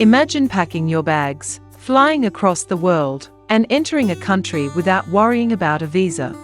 Imagine packing your bags, flying across the world, and entering a country without worrying about a visa.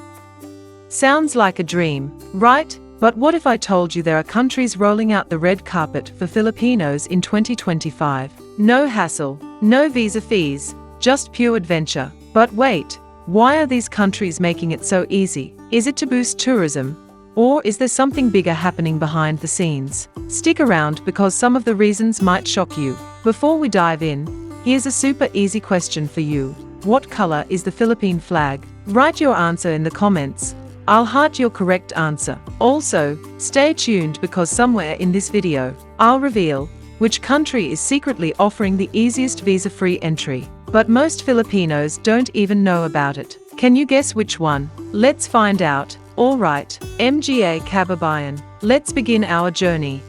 Sounds like a dream, right? But what if I told you there are countries rolling out the red carpet for Filipinos in 2025? No hassle, no visa fees, just pure adventure. But wait, why are these countries making it so easy? Is it to boost tourism? Or is there something bigger happening behind the scenes? Stick around because some of the reasons might shock you. Before we dive in, here's a super easy question for you. What color is the Philippine flag? Write your answer in the comments. I'll heart your correct answer. Also, stay tuned because somewhere in this video, I'll reveal which country is secretly offering the easiest visa-free entry. But most Filipinos don't even know about it. Can you guess which one? Let's find out. Alright, mga kababayan, let's begin our journey.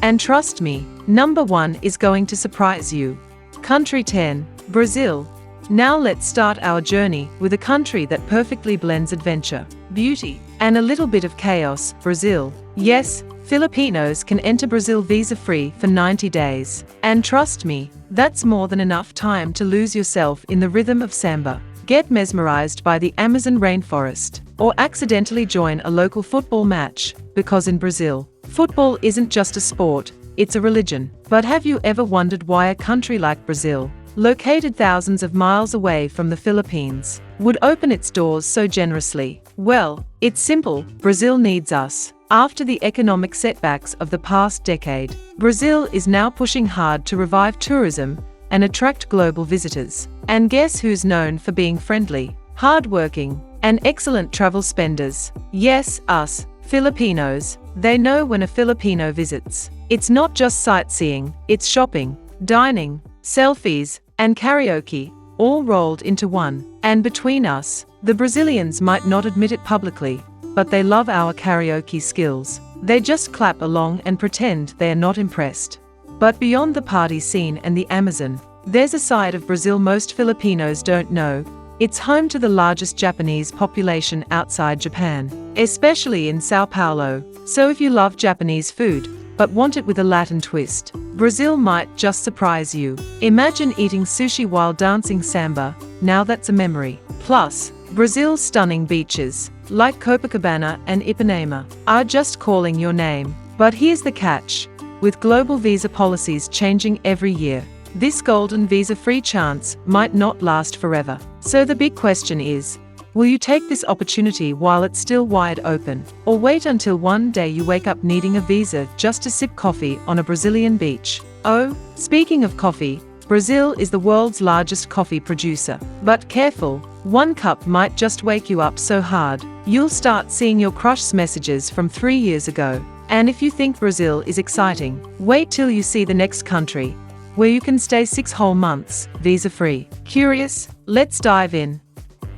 And trust me, number 1 is going to surprise you. Country 10, Brazil. Now let's start our journey with a country that perfectly blends adventure, beauty, and a little bit of chaos, Brazil. Yes, Filipinos can enter Brazil visa-free for 90 days. And trust me, that's more than enough time to lose yourself in the rhythm of samba, get mesmerized by the Amazon rainforest, or accidentally join a local football match, because in Brazil, football isn't just a sport, it's a religion. But have you ever wondered why a country like Brazil, located thousands of miles away from the Philippines, would open its doors so generously? Well, it's simple, Brazil needs us. After the economic setbacks of the past decade, Brazil is now pushing hard to revive tourism and attract global visitors. And guess who's known for being friendly, hardworking, and excellent travel spenders? Yes, us, Filipinos. They know when a Filipino visits. It's not just sightseeing, it's shopping, dining, selfies, and karaoke, all rolled into one. And between us, the Brazilians might not admit it publicly, but they love our karaoke skills. They just clap along and pretend they are not impressed. But beyond the party scene and the Amazon, there's a side of Brazil most Filipinos don't know. It's home to the largest Japanese population outside Japan, especially in Sao Paulo. So if you love Japanese food, but want it with a Latin twist, Brazil might just surprise you. Imagine eating sushi while dancing samba, now that's a memory. Plus, Brazil's stunning beaches, like Copacabana and Ipanema, are just calling your name. But here's the catch. With global visa policies changing every year, this golden visa-free chance might not last forever. So the big question is, will you take this opportunity while it's still wide open, or wait until one day you wake up needing a visa just to sip coffee on a Brazilian beach? Oh, speaking of coffee, Brazil is the world's largest coffee producer. But careful, one cup might just wake you up so hard, you'll start seeing your crush's messages from 3 years ago. And if you think Brazil is exciting, wait till you see the next country, where you can stay 6 whole months, visa-free. Curious? Let's dive in.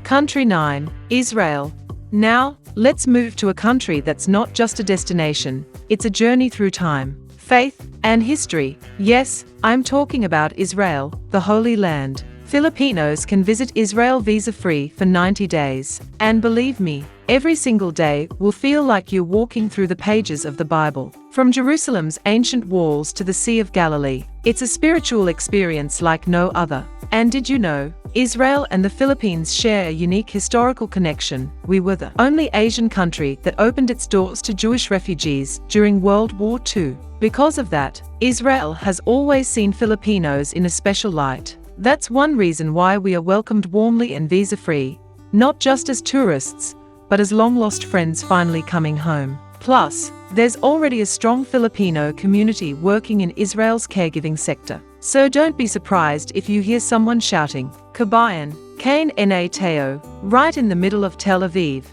Country 9, Israel. Now, let's move to a country that's not just a destination, it's a journey through time, faith, and history. Yes, I'm talking about Israel, the Holy Land. Filipinos can visit Israel visa-free for 90 days. And believe me, every single day will feel like you're walking through the pages of the Bible. From Jerusalem's ancient walls to the Sea of Galilee, it's a spiritual experience like no other. And did you know, Israel and the Philippines share a unique historical connection. We were the only Asian country that opened its doors to Jewish refugees during World War II. Because of that, Israel has always seen Filipinos in a special light. That's one reason why we are welcomed warmly and visa-free, not just as tourists, but as long-lost friends finally coming home. Plus, there's already a strong Filipino community working in Israel's caregiving sector. So don't be surprised if you hear someone shouting, Kabayan, Kain na Teo, right in the middle of Tel Aviv.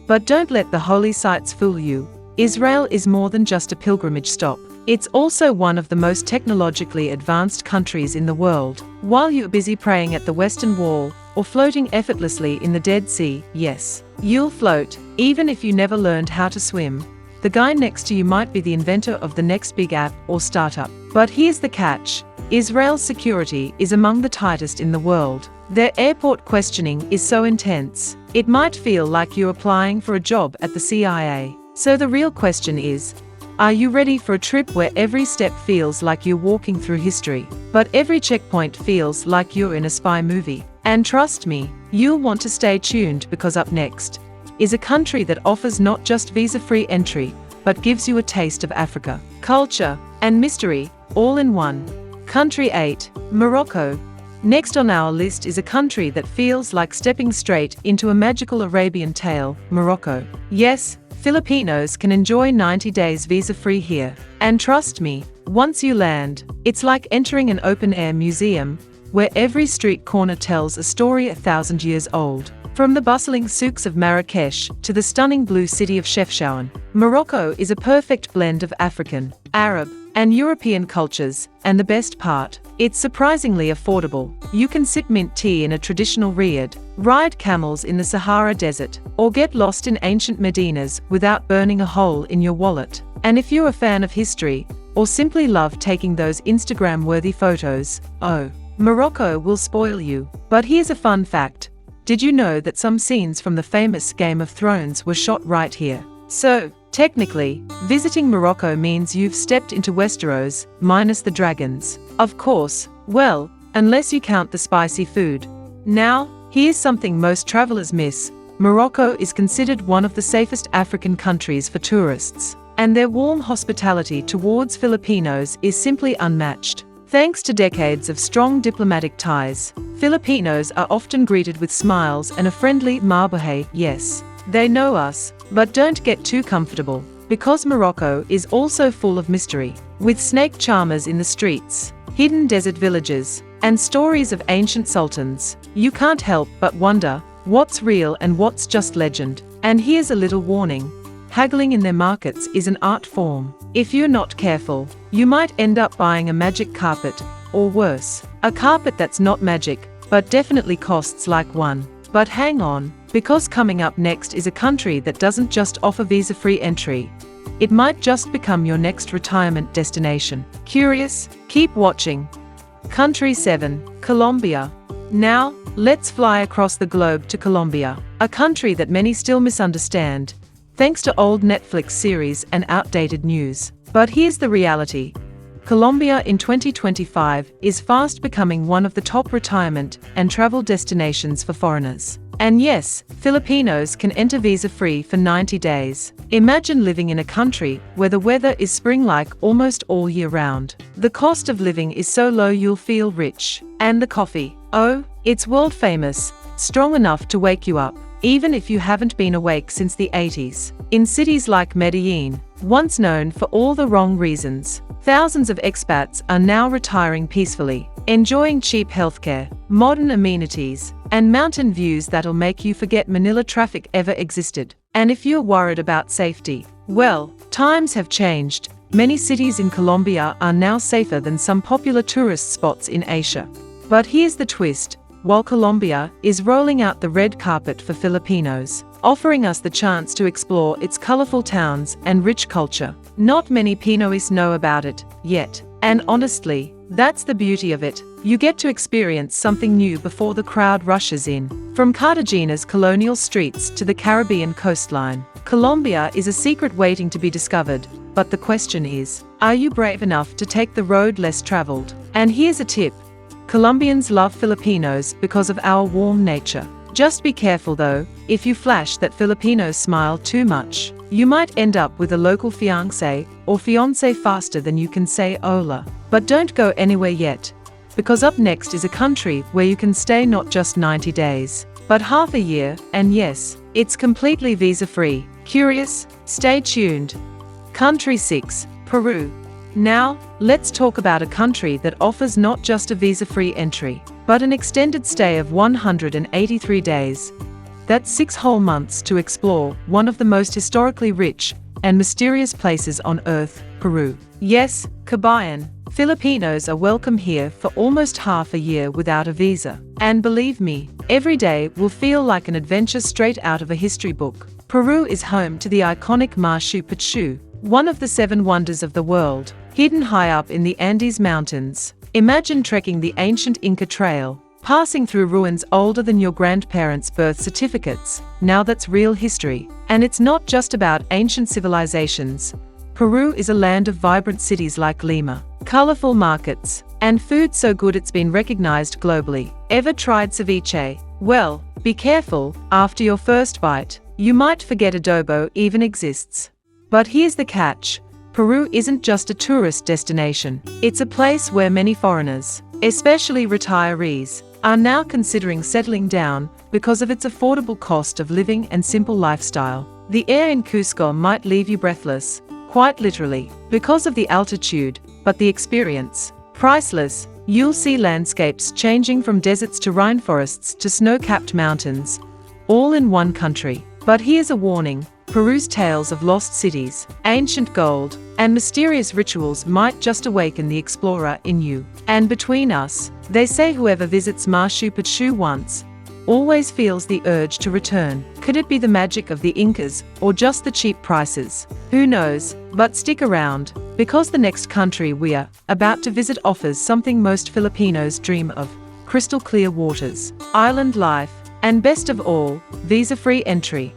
But don't let the holy sites fool you. Israel is more than just a pilgrimage stop. It's also one of the most technologically advanced countries in the world. While you're busy praying at the Western Wall, or floating effortlessly in the Dead Sea, yes, you'll float, even if you never learned how to swim. The guy next to you might be the inventor of the next big app or startup. But here's the catch. Israel's security is among the tightest in the world. Their airport questioning is so intense, it might feel like you're applying for a job at the CIA. So the real question is, Are you ready for a trip where every step feels like you're walking through history, but every checkpoint feels like you're in a spy movie? And trust me, you'll want to stay tuned because up next is a country that offers not just visa-free entry, but gives you a taste of Africa, culture, and mystery, all in one. Country 8, Morocco. Next on our list is a country that feels like stepping straight into a magical Arabian tale, Morocco. Yes, Filipinos can enjoy 90 days visa-free here. And trust me, once you land, it's like entering an open-air museum, where every street corner tells a story 1,000 years old. From the bustling souks of Marrakesh to the stunning blue city of Chefchaouen, Morocco is a perfect blend of African, Arab, and European cultures, and the best part, it's surprisingly affordable. You can sip mint tea in a traditional riad, ride camels in the Sahara Desert, or get lost in ancient Medinas without burning a hole in your wallet. And if you're a fan of history, or simply love taking those Instagram-worthy photos, oh, Morocco will spoil you. But here's a fun fact. Did you know that some scenes from the famous Game of Thrones were shot right here? So, technically, visiting Morocco means you've stepped into Westeros, minus the dragons. Of course, well, unless you count the spicy food. Now, here's something most travelers miss. Morocco is considered one of the safest African countries for tourists, and their warm hospitality towards Filipinos is simply unmatched. Thanks to decades of strong diplomatic ties, Filipinos are often greeted with smiles and a friendly "Mabuhay." Yes, they know us, but don't get too comfortable, because Morocco is also full of mystery, with snake charmers in the streets, hidden desert villages, and stories of ancient sultans. You can't help but wonder what's real and what's just legend. And here's a little warning. Haggling in their markets is an art form. If you're not careful, you might end up buying a magic carpet, or worse, a carpet that's not magic, but definitely costs like one. But hang on, because coming up next is a country that doesn't just offer visa-free entry. It might just become your next retirement destination. Curious? Keep watching. Country 7, Colombia. Now, let's fly across the globe to Colombia, a country that many still misunderstand, thanks to old Netflix series and outdated news. But here's the reality. Colombia in 2025 is fast becoming one of the top retirement and travel destinations for foreigners. And yes, Filipinos can enter visa-free for 90 days. Imagine living in a country where the weather is spring-like almost all year round. The cost of living is so low you'll feel rich. And the coffee, oh, it's world-famous, strong enough to wake you up, even if you haven't been awake since the 80s. In cities like Medellin, once known for all the wrong reasons, thousands of expats are now retiring peacefully, enjoying cheap healthcare, modern amenities, and mountain views that'll make you forget Manila traffic ever existed. And if you're worried about safety, well, times have changed. Many cities in Colombia are now safer than some popular tourist spots in Asia. But here's the twist. While Colombia is rolling out the red carpet for Filipinos, offering us the chance to explore its colorful towns and rich culture, not many Pinoys know about it yet. And honestly, that's the beauty of it. You get to experience something new before the crowd rushes in. From Cartagena's colonial streets to the Caribbean coastline, Colombia is a secret waiting to be discovered. But the question is, are you brave enough to take the road less traveled? And here's a tip. Colombians love Filipinos because of our warm nature. Just be careful though, if you flash that Filipino smile too much, you might end up with a local fiancé or fiancé faster than you can say hola. But don't go anywhere yet, because up next is a country where you can stay not just 90 days, but half a year, and yes, it's completely visa-free. Curious? Stay tuned. Country 6, Peru. Now, let's talk about a country that offers not just a visa-free entry, but an extended stay of 183 days. That's 6 whole months to explore one of the most historically rich and mysterious places on Earth, Peru. Yes, Kabayan, Filipinos are welcome here for almost half a year without a visa. And believe me, every day will feel like an adventure straight out of a history book. Peru is home to the iconic Machu Picchu, one of the 7 wonders of the world, hidden high up in the Andes Mountains. Imagine trekking the ancient Inca Trail, passing through ruins older than your grandparents' birth certificates. Now that's real history. And it's not just about ancient civilizations. Peru is a land of vibrant cities like Lima, colorful markets, and food so good it's been recognized globally. Ever tried ceviche? Well, be careful, after your first bite, you might forget adobo even exists. But here's the catch. Peru isn't just a tourist destination. It's a place where many foreigners, especially retirees, are now considering settling down because of its affordable cost of living and simple lifestyle. The air in Cusco might leave you breathless, quite literally, because of the altitude, but the experience, priceless. You'll see landscapes changing from deserts to rainforests to snow-capped mountains, all in one country. But here's a warning. Peru's tales of lost cities, ancient gold, and mysterious rituals might just awaken the explorer in you. And between us, they say whoever visits Machu Picchu once always feels the urge to return. Could it be the magic of the Incas, or just the cheap prices? Who knows? But stick around, because the next country we are about to visit offers something most Filipinos dream of: crystal clear waters, island life, and best of all, visa-free entry.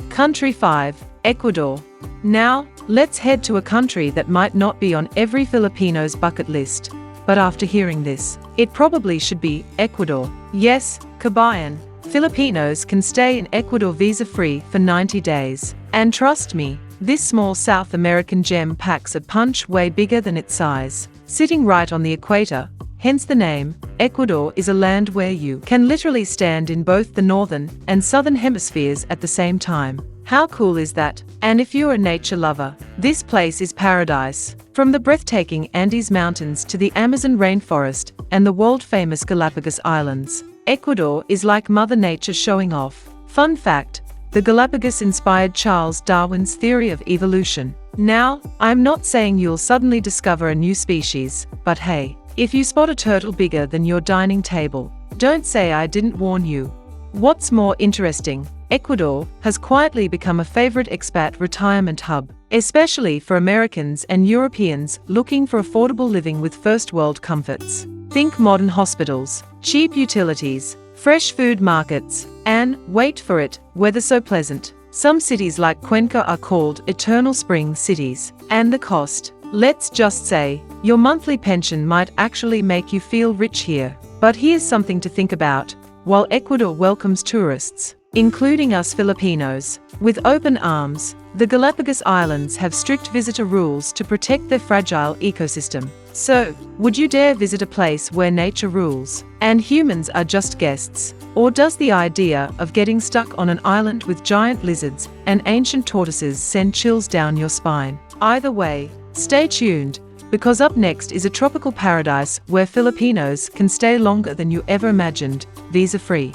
Country 5, Ecuador. Now, let's head to a country that might not be on every Filipino's bucket list, but after hearing this, it probably should be Ecuador. Yes, kabayan, Filipinos can stay in Ecuador visa-free for 90 days. And trust me, this small South American gem packs a punch way bigger than its size. Sitting right on the equator, hence the name, Ecuador is a land where you can literally stand in both the northern and southern hemispheres at the same time. How cool is that? And if you're a nature lover, this place is paradise. From the breathtaking Andes Mountains to the Amazon rainforest and the world-famous Galapagos Islands, Ecuador is like Mother Nature showing off. Fun fact, the Galapagos inspired Charles Darwin's theory of evolution. Now, I'm not saying you'll suddenly discover a new species, but hey, if you spot a turtle bigger than your dining table, don't say I didn't warn you. What's more interesting, Ecuador has quietly become a favorite expat retirement hub, especially for Americans and Europeans looking for affordable living with first-world comforts. Think modern hospitals, cheap utilities, fresh food markets, and, wait for it, weather so pleasant. Some cities like Cuenca are called eternal spring cities. And the cost? Let's just say, your monthly pension might actually make you feel rich here. But here's something to think about. While Ecuador welcomes tourists, including us Filipinos, with open arms, the Galapagos Islands have strict visitor rules to protect their fragile ecosystem. So, would you dare visit a place where nature rules, and humans are just guests? Or does the idea of getting stuck on an island with giant lizards and ancient tortoises send chills down your spine? Either way, stay tuned, because up next is a tropical paradise where Filipinos can stay longer than you ever imagined, visa-free.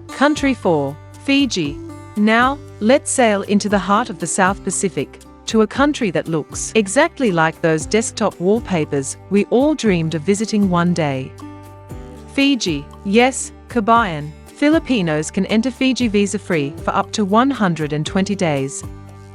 Country 4, Fiji. Now, let's sail into the heart of the South Pacific, to a country that looks exactly like those desktop wallpapers we all dreamed of visiting one day. Fiji. Yes, kabayan, Filipinos can enter Fiji visa-free for up to 120 days.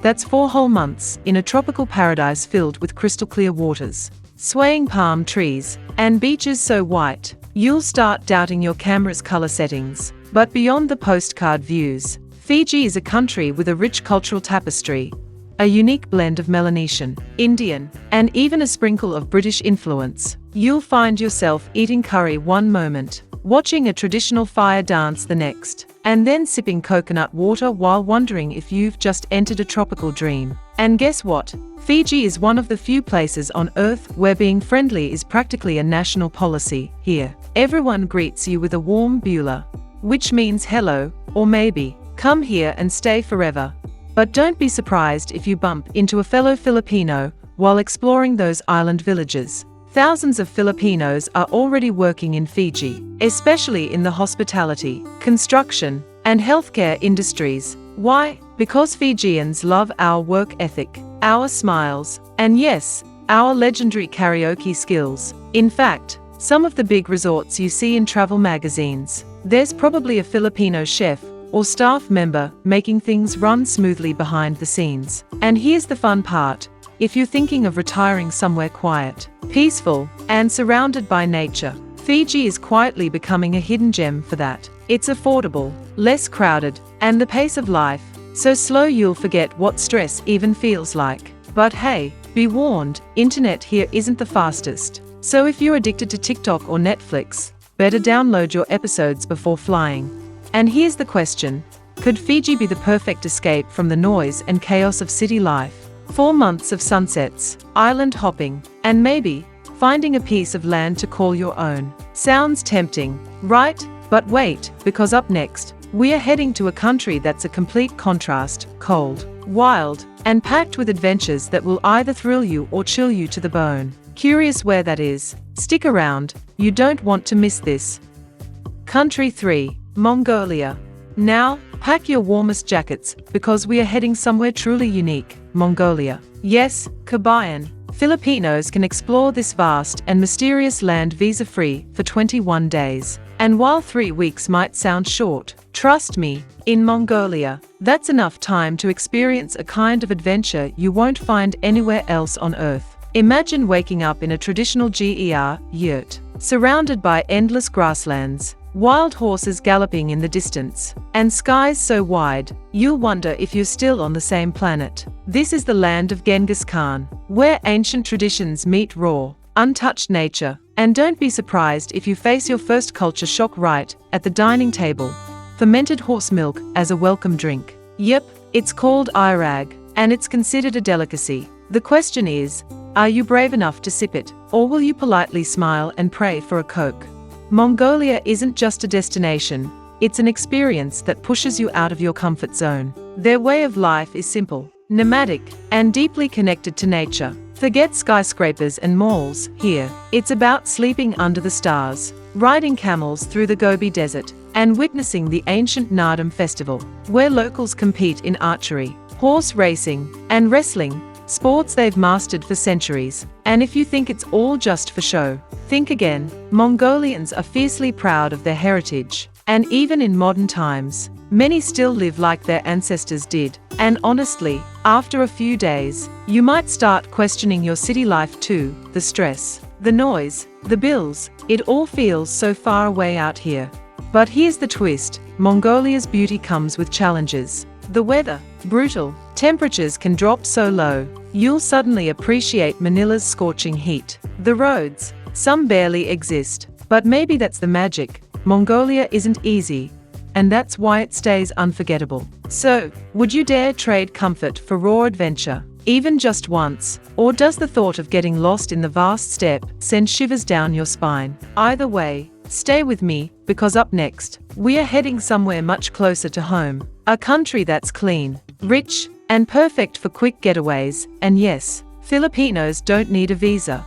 That's 4 whole months in a tropical paradise filled with crystal-clear waters, swaying palm trees, and beaches so white, you'll start doubting your camera's color settings. But beyond the postcard views, Fiji is a country with a rich cultural tapestry, a unique blend of Melanesian, Indian, and even a sprinkle of British influence. You'll find yourself eating curry one moment, watching a traditional fire dance the next, and then sipping coconut water while wondering if you've just entered a tropical dream. And guess what? Fiji is one of the few places on Earth where being friendly is practically a national policy. Here, everyone greets you with a warm bula, which means hello, or maybe, come here and stay forever. But don't be surprised if you bump into a fellow Filipino while exploring those island villages. Thousands of Filipinos are already working in Fiji, especially in the hospitality, construction, and healthcare industries. Why? Because Fijians love our work ethic, our smiles, and yes, our legendary karaoke skills. In fact, some of the big resorts you see in travel magazines, there's probably a Filipino chef or staff member making things run smoothly behind the scenes. And here's the fun part. If you're thinking of retiring somewhere quiet, peaceful, and surrounded by nature, Fiji is quietly becoming a hidden gem for that. It's affordable, less crowded, and the pace of life so slow you'll forget what stress even feels like. But hey, be warned, internet here isn't the fastest. So if you're addicted to TikTok or Netflix, better download your episodes before flying. And here's the question: could Fiji be the perfect escape from the noise and chaos of city life? 4 months of sunsets, island hopping, and maybe finding a piece of land to call your own. Sounds tempting, right? But wait, because up next, we are heading to a country that's a complete contrast: cold, wild, and packed with adventures that will either thrill you or chill you to the bone. Curious where that is? Stick around, you don't want to miss this. Country 3, Mongolia. Now, pack your warmest jackets, because we are heading somewhere truly unique: Mongolia. Yes, Kabayan. Filipinos can explore this vast and mysterious land visa-free for 21 days. And while 3 weeks might sound short, trust me, in Mongolia, that's enough time to experience a kind of adventure you won't find anywhere else on Earth. Imagine waking up in a traditional yurt, surrounded by endless grasslands, wild horses galloping in the distance, and skies so wide, you'll wonder if you're still on the same planet. This is the land of Genghis Khan, where ancient traditions meet raw, untouched nature. And don't be surprised if you face your first culture shock right at the dining table: fermented horse milk as a welcome drink. Yep, it's called irag, and it's considered a delicacy. The question is, are you brave enough to sip it, or will you politely smile and pray for a Coke? Mongolia isn't just a destination, it's an experience that pushes you out of your comfort zone. Their way of life is simple, nomadic, and deeply connected to nature. Forget skyscrapers and malls here. It's about sleeping under the stars, riding camels through the Gobi Desert, and witnessing the ancient Nardam festival, where locals compete in archery, horse racing, and wrestling, sports they've mastered for centuries. And if you think it's all just for show, think again. Mongolians are fiercely proud of their heritage, and even in modern times, many still live like their ancestors did. And honestly, after a few days, you might start questioning your city life too. The stress, the noise, the bills, it all feels so far away out here. But here's the twist: Mongolia's beauty comes with challenges. The weather, brutal. Temperatures can drop so low, you'll suddenly appreciate Manila's scorching heat. The roads, some barely exist. But maybe that's the magic. Mongolia isn't easy, and that's why it stays unforgettable. So, would you dare trade comfort for raw adventure, even just once? Or does the thought of getting lost in the vast steppe send shivers down your spine? Either way, stay with me, because up next, we are heading somewhere much closer to home. A country that's clean, rich, and perfect for quick getaways. And yes, Filipinos don't need a visa.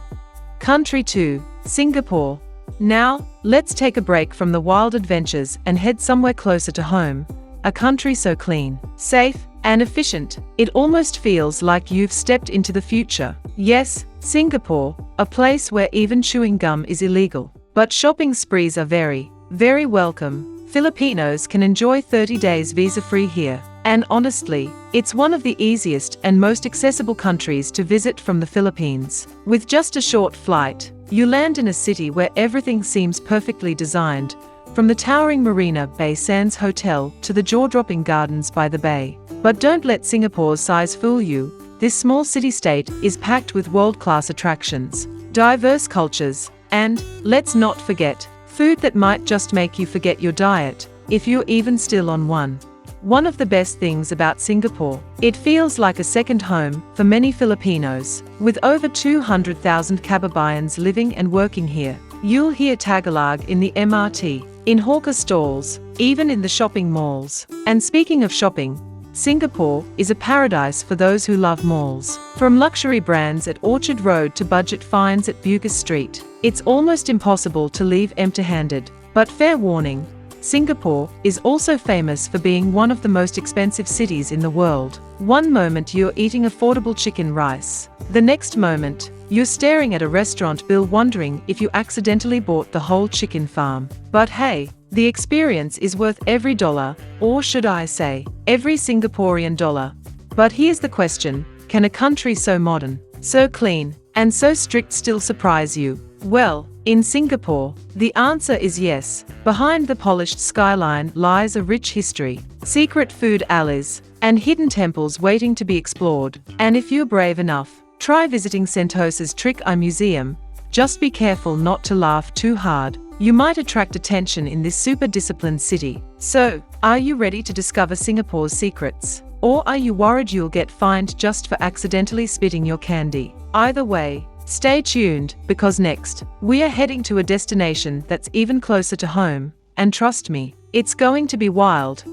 Country 2, Singapore. Now, let's take a break from the wild adventures and head somewhere closer to home. A country so clean, safe, and efficient, it almost feels like you've stepped into the future. Yes, Singapore, a place where even chewing gum is illegal. But shopping sprees are very, very welcome. Filipinos can enjoy 30 days visa-free here. And honestly, it's one of the easiest and most accessible countries to visit from the Philippines. With just a short flight, you land in a city where everything seems perfectly designed, from the towering Marina Bay Sands Hotel to the jaw-dropping gardens by the bay. But don't let Singapore's size fool you. This small city-state is packed with world-class attractions, diverse cultures, and, let's not forget, food that might just make you forget your diet, if you're even still on one. One of the best things about Singapore, it feels like a second home for many Filipinos. With over 200,000 Kababayans living and working here, you'll hear Tagalog in the MRT, in hawker stalls, even in the shopping malls. And speaking of shopping, Singapore is a paradise for those who love malls. From luxury brands at Orchard Road to budget finds at Bugis Street, it's almost impossible to leave empty-handed. But fair warning, Singapore is also famous for being one of the most expensive cities in the world. One moment you're eating affordable chicken rice. The next moment, you're staring at a restaurant bill wondering if you accidentally bought the whole chicken farm. But hey, the experience is worth every dollar, or should I say, every Singaporean dollar. But here's the question: can a country so modern, so clean, and so strict still surprise you? Well, in Singapore, the answer is yes. Behind the polished skyline lies a rich history. Secret food alleys, and hidden temples waiting to be explored. And if you're brave enough, try visiting Sentos's Trick Eye Museum. Just be careful not to laugh too hard. You might attract attention in this super disciplined city. So, are you ready to discover Singapore's secrets? Or are you worried you'll get fined just for accidentally spitting your candy? Either way, stay tuned, because next, we are heading to a destination that's even closer to home. And trust me, it's going to be wild.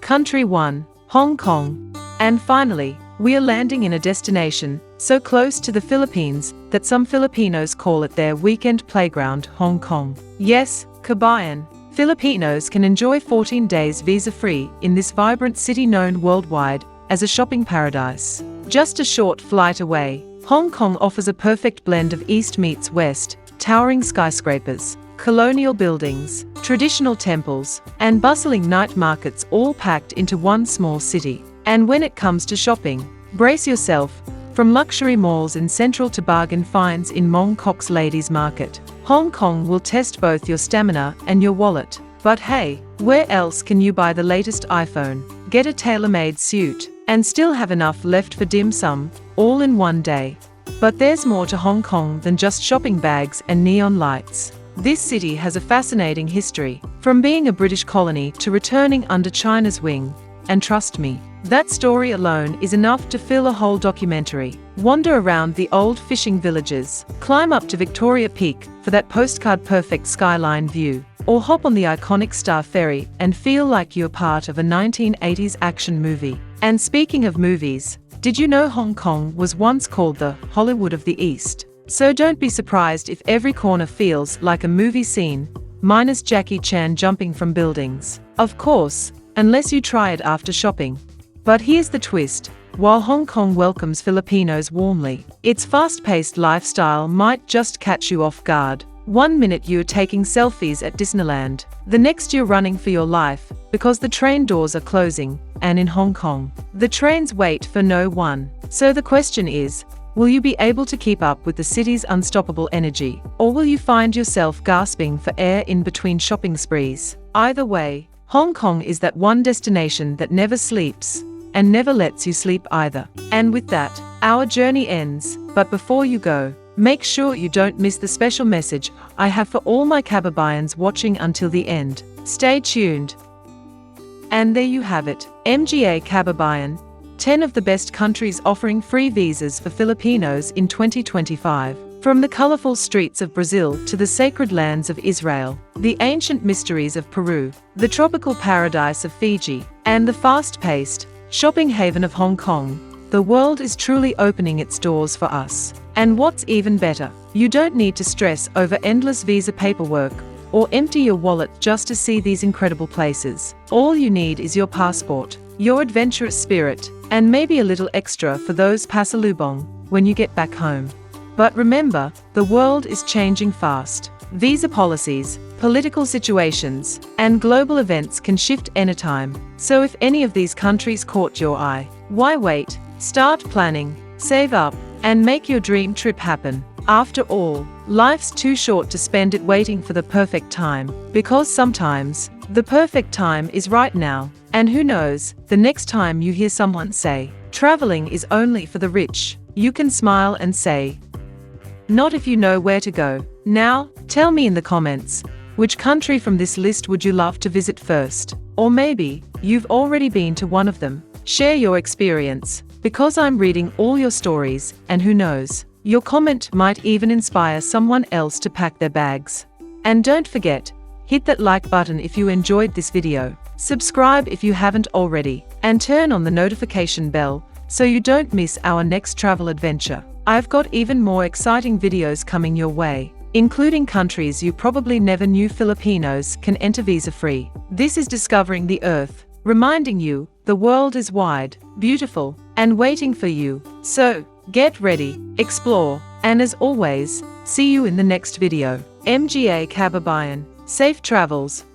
Country 1, Hong Kong. And finally, we are landing in a destination so close to the Philippines that some Filipinos call it their weekend playground, Hong Kong. Yes, kabayan, Filipinos can enjoy 14 days visa-free in this vibrant city known worldwide as a shopping paradise. Just a short flight away, Hong Kong offers a perfect blend of East meets West, towering skyscrapers, colonial buildings, traditional temples, and bustling night markets all packed into one small city. And when it comes to shopping, brace yourself. From luxury malls in Central to bargain finds in Mong Kok's Ladies Market, Hong Kong will test both your stamina and your wallet. But hey, where else can you buy the latest iPhone, get a tailor-made suit, and still have enough left for dim sum, all in one day? But there's more to Hong Kong than just shopping bags and neon lights. This city has a fascinating history, from being a British colony to returning under China's wing. And trust me, that story alone is enough to fill a whole documentary. Wander around the old fishing villages, climb up to Victoria Peak for that postcard-perfect skyline view, or hop on the iconic Star Ferry and feel like you're part of a 1980s action movie. And speaking of movies, did you know Hong Kong was once called the Hollywood of the East? So don't be surprised if every corner feels like a movie scene, minus Jackie Chan jumping from buildings. Of course, unless you try it after shopping. But here's the twist. While Hong Kong welcomes Filipinos warmly, its fast-paced lifestyle might just catch you off guard. One minute you're taking selfies at Disneyland, the next you're running for your life because the train doors are closing, and in Hong Kong, the trains wait for no one. So the question is, will you be able to keep up with the city's unstoppable energy, or will you find yourself gasping for air in between shopping sprees? Either way, Hong Kong is that one destination that never sleeps, and never lets you sleep either. And with that, our journey ends. But before you go, make sure you don't miss the special message I have for all my kababayans watching until the end. Stay tuned. And there you have it, MGA Kababayan, 10 of the best countries offering free visas for Filipinos in 2025. From the colorful streets of Brazil to the sacred lands of Israel, the ancient mysteries of Peru, the tropical paradise of Fiji, and the fast-paced, shopping haven of Hong Kong, the world is truly opening its doors for us. And what's even better, you don't need to stress over endless visa paperwork or empty your wallet just to see these incredible places. All you need is your passport, your adventurous spirit, and maybe a little extra for those pasalubong when you get back home. But remember, the world is changing fast. Visa policies, political situations, and global events can shift anytime. So if any of these countries caught your eye, why wait? Start planning, save up, and make your dream trip happen. After all, life's too short to spend it waiting for the perfect time, because sometimes, the perfect time is right now. And who knows, the next time you hear someone say, traveling is only for the rich, you can smile and say, not if you know where to go. Now, tell me in the comments, which country from this list would you love to visit first? Or maybe, you've already been to one of them. Share your experience, because I'm reading all your stories, and who knows, your comment might even inspire someone else to pack their bags. And don't forget, hit that like button if you enjoyed this video, subscribe if you haven't already, and turn on the notification bell so you don't miss our next travel adventure. I've got even more exciting videos coming your way, including countries you probably never knew Filipinos can enter visa-free. This is Discovering the Earth, reminding you, the world is wide, beautiful, and waiting for you. So, get ready, explore, and as always, see you in the next video. MGA Kababayan, safe travels.